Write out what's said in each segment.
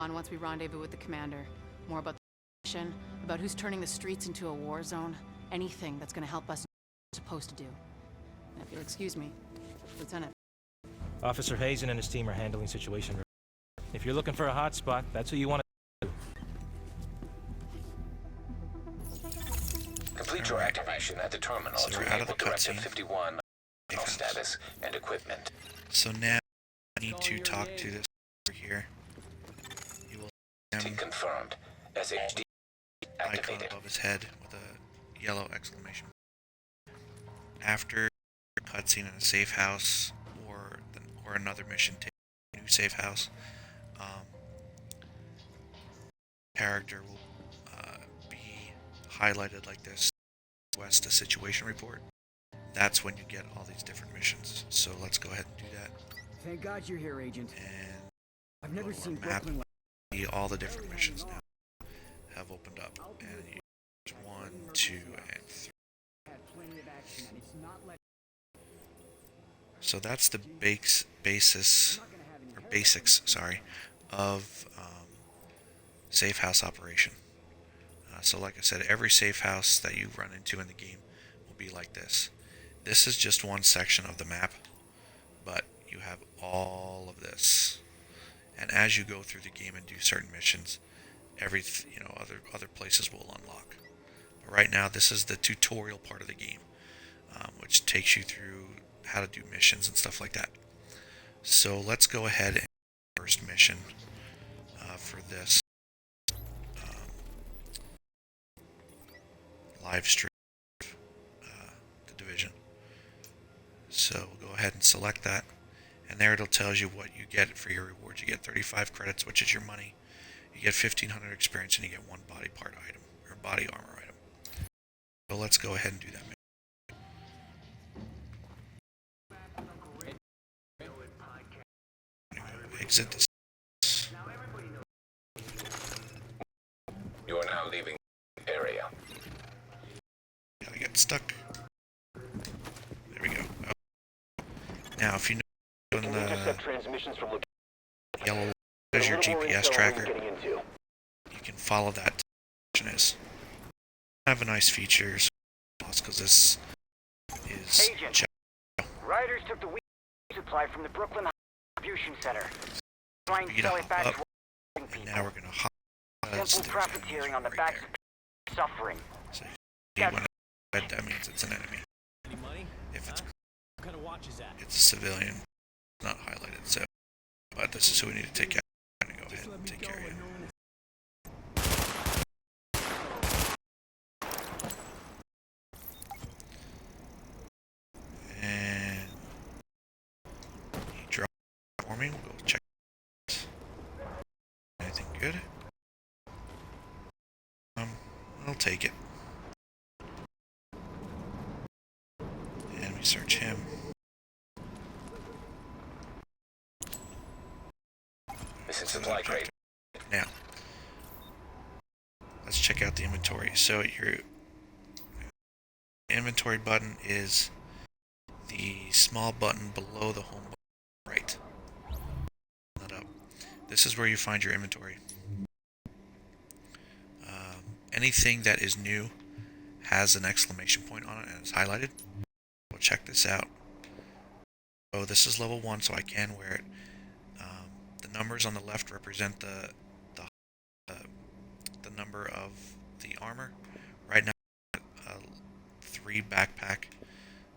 on once we rendezvous with the commander. More about the mission, about who's turning the streets into a war zone. Anything that's gonna help us know what we're supposed to do. And if you'll excuse me, Lieutenant. Officer Hazen and his team are handling the situation. If you're looking for a hot spot, that's who you want to do. Complete your activation at the terminal So to we're out of the enable Directive cutscene. 51 status and equipment. So now I need to talk to this over here. You will see him Confirmed. SHD icon activated. above his head with a yellow exclamation. After a cutscene in a safe house or another mission, take a new safe house. Character will be highlighted like this. Request a situation report. That's when you get all these different missions. So let's go ahead and do that. Thank God you're here, Agent. And I've never go to our seen map. Brooklyn like. See all the different missions now have opened up. And you 1, 2, and 3. Had plenty of action, and it's not like So that's the basics, sorry, of safe house operation. So like I said, every safe house that you run into in the game will be like this. This is just one section of the map, but you have all of this. And as you go through the game and do certain missions, other places will unlock. But right now, this is the tutorial part of the game, which takes you through how to do missions and stuff like that. So let's go ahead and first mission for this live stream the Division. So we'll go ahead and select that, and there it'll tell you what you get for your rewards. You get 35 credits, which is your money. You get 1,500 experience, and you get one body part item or body armor item. So let's go ahead and do that. Exit this. You are now leaving the area. Gotta get stuck. There we go. Oh. Now, if you know in the transmissions from yellow as your GPS tracker, you can follow that is. Have a nice feature, because this is Agent. Riders took the weed supply from the Brooklyn Distribution Center. Trying to Beat sell up, it back up, to and people. now we're gonna hop. Simple profiteering on the backs of suffering. So you see when it's red, that means it's an enemy. If it's What kind of watch is that? it's a civilian, it's not highlighted. So, but this is who we need to take care of. I'm gonna go ahead and take care of you. And he dropped for me. We'll go check. Anything good? I'll take it. And we search him. This is supply crate. Now, let's check out the inventory. So your inventory button is the small button below the home button, right. That up. This is where you find your inventory. Anything that is new has an exclamation point on it and it's highlighted. We'll check this out. So this is level 1, so I can wear it. The numbers on the left represent the number of the armor. Right now, 3 backpack.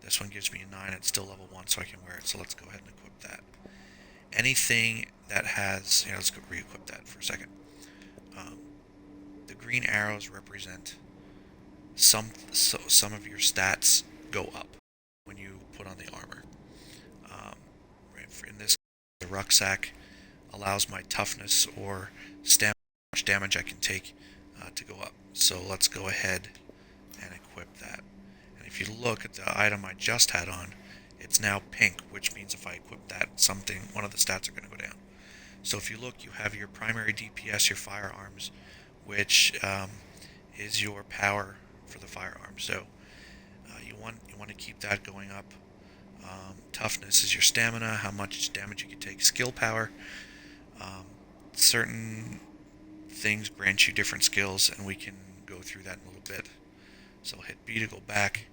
This one gives me a 9. It's still level 1, so I can wear it. So let's go ahead and equip that. Anything that has, let's go re-equip that for a second. The green arrows represent some of your stats go up when you put on the armor. In this, the rucksack allows my toughness or stamina, how much damage I can take to go up. So let's go ahead and equip that. And if you look at the item I just had on, it's now pink, which means if I equip that, one of the stats are going to go down. So if you look, you have your primary DPS, your firearms, which is your power for the firearm. So you want to keep that going up. Toughness is your stamina, how much damage you can take. Skill power certain things grant you different skills, and we can go through that in a little bit. So I'll hit B to go back.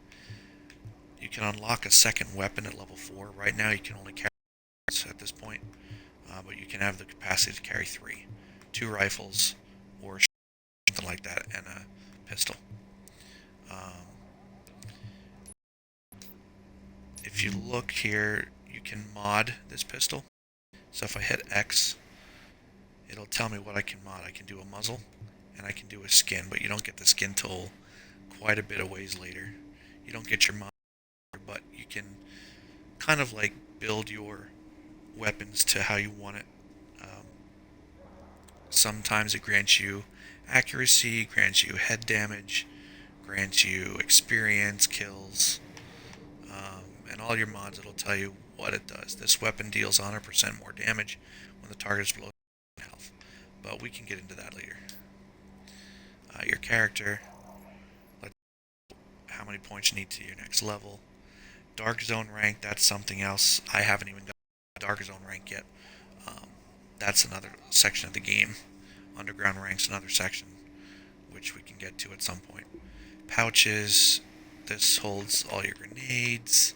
You can unlock a second weapon at level 4. Right now you can only carry at this point, but you can have the capacity to carry 3. 2 rifles or something like that, and a pistol. If you look here, you can mod this pistol. So if I hit X, it'll tell me what I can mod. I can do a muzzle, and I can do a skin, but you don't get the skin till quite a bit of ways later. You don't get your mod, but you can kind of like build your weapons to how you want it. Sometimes it grants you accuracy, grants you head damage, grants you experience, kills, and all your mods, it'll tell you what it does. This weapon deals 100% more damage when the target is below health, but we can get into that later. Your character, how many points you need to your next level. Dark Zone rank, that's something else. I haven't even got Dark Zone rank yet. That's another section of the game. Underground rank's another section, which we can get to at some point. Pouches, this holds all your grenades.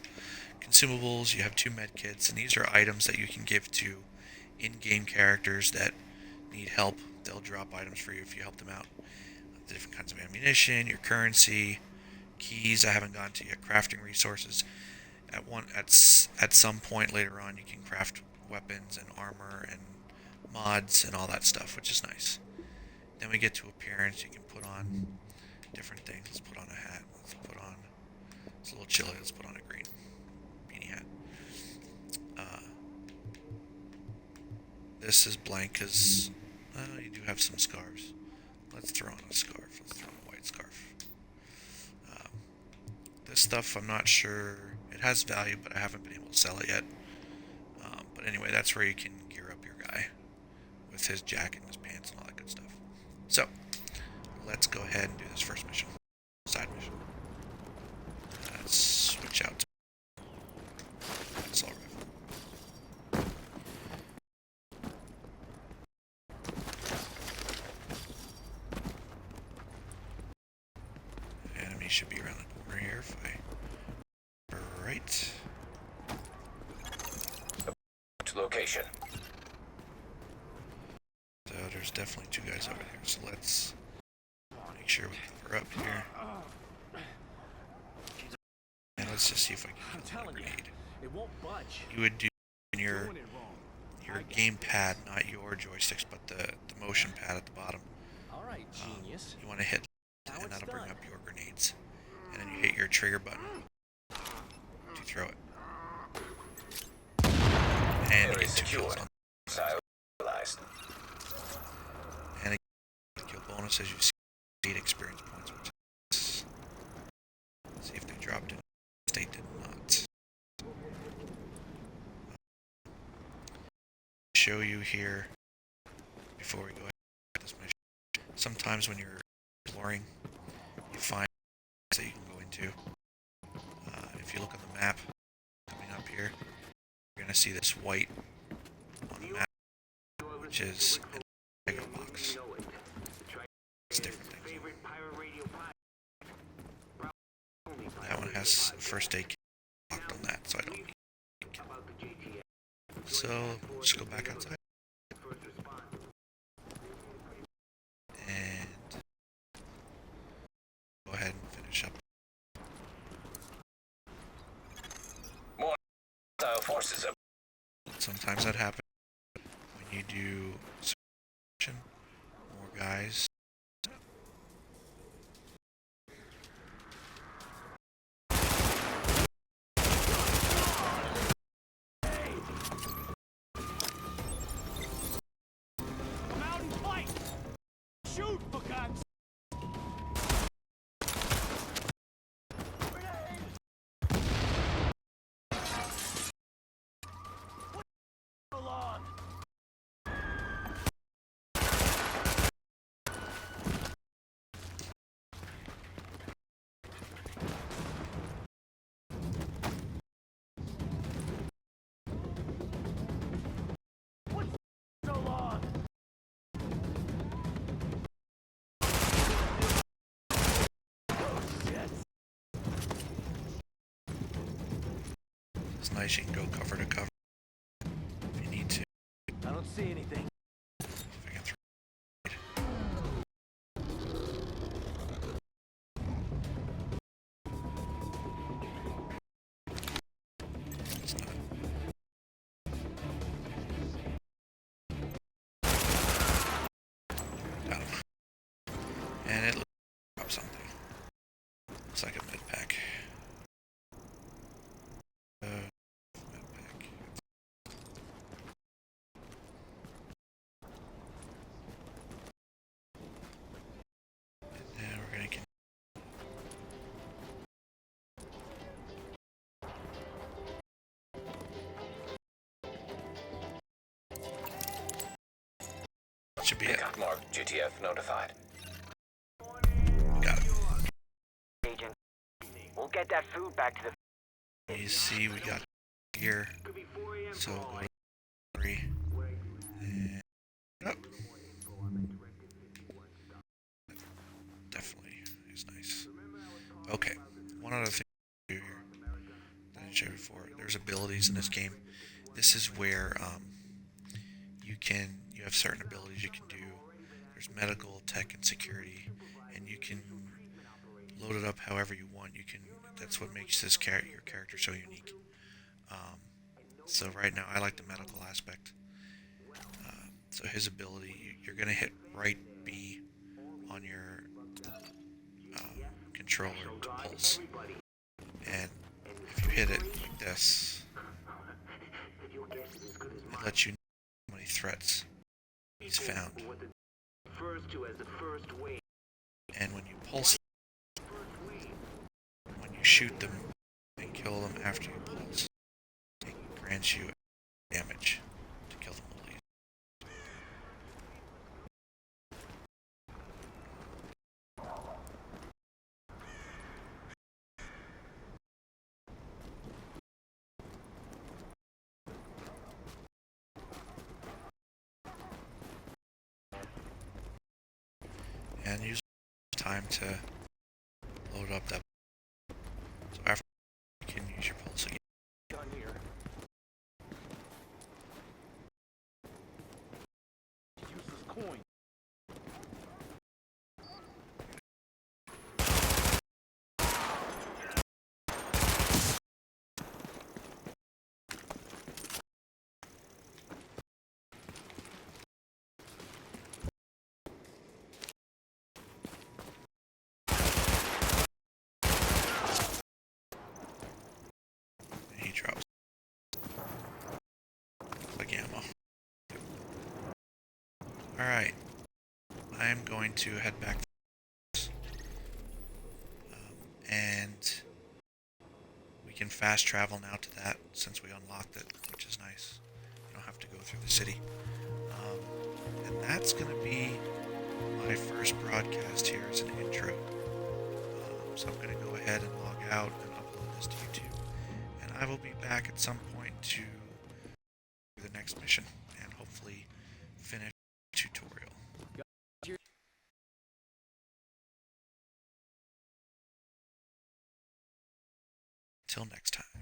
Consumables, you have 2 med kits, and these are items that you can give to in-game characters that need help. They'll drop items for you if you help them out. The different kinds of ammunition, your currency, keys I haven't gotten to yet, crafting resources. At some point later on, you can craft weapons and armor and mods and all that stuff, which is nice. Then we get to appearance. You can put on different things. Let's put on a hat. It's a little chilly. Let's put on a green beanie hat. This is blank because you do have some scarves. Let's throw on a scarf. Let's throw on a white scarf. This stuff, I'm not sure. It has value, but I haven't been able to sell it yet. But anyway, that's where you can gear up your guy with his jacket and his pants and all that good stuff. So, let's go ahead and do this first mission. Side mission. Let's switch out to assault rifle. Enemy should be around the corner here if I... Right. To location. So there's definitely 2 guys over here, so let's make sure we're up here. And let's just see if I can kill a grenade. It won't budge. You would do in your game pad, not your joysticks, but the motion pad at the bottom. All right, genius. You want to hit left, and that'll bring up your grenades. And then you hit your trigger button to throw it. And you Area get 2 secure. kills on. Stabilized. And a kill bonus as you see 8 experience points, which is... Let's see if they dropped it. They did not. Show you here before we go ahead with this mission. Sometimes when you're exploring, you find that you can go into. If you look on the map coming up here, you're gonna see this white on the map, which is a Lego box. It's different things. That one has first aid kit locked on that, so I don't need it. So just go back outside and go ahead and finish up. More hostile forces up. Sometimes that happens when you do search, more guys. Come out and fight! Shoot, for God's It's nice you can go cover to cover if you need to. I don't see anything. If I can throw it's not. Got him. And it dropped something. Looks like a med pack. Med pack. And we're gonna get. Should be it. Pickup mark GTF notified. Got it. Agent. We'll get that food back to the... You see, we got here. So go to 3. And up. Definitely is nice. Okay, one other thing to do here that I didn't show you before. There's abilities in this game. This is where you have certain abilities you can do. There's medical, tech, and security, and you can load it up however you want. You can. That's what makes this your character so unique. So right now, I like the medical aspect. So his ability, you're gonna hit right B on your controller to pulse, and if you hit it like this, it lets you know how many threats he's found. And when you pulse, when you shoot them and kill them after you pulse, it grants you damage to kill them all easy. And use time to load up that. So after you can use your pulse again. Gun here. Useless coin. And he drops like ammo. Alright. I am going to head back. And we can fast travel now to that since we unlocked it, which is nice. You don't have to go through the city. And that's going to be my first broadcast here as an intro. So I'm going to go ahead and log out and upload this to YouTube. And I will be back at some point to do the next mission and hopefully finish the tutorial. Till next time.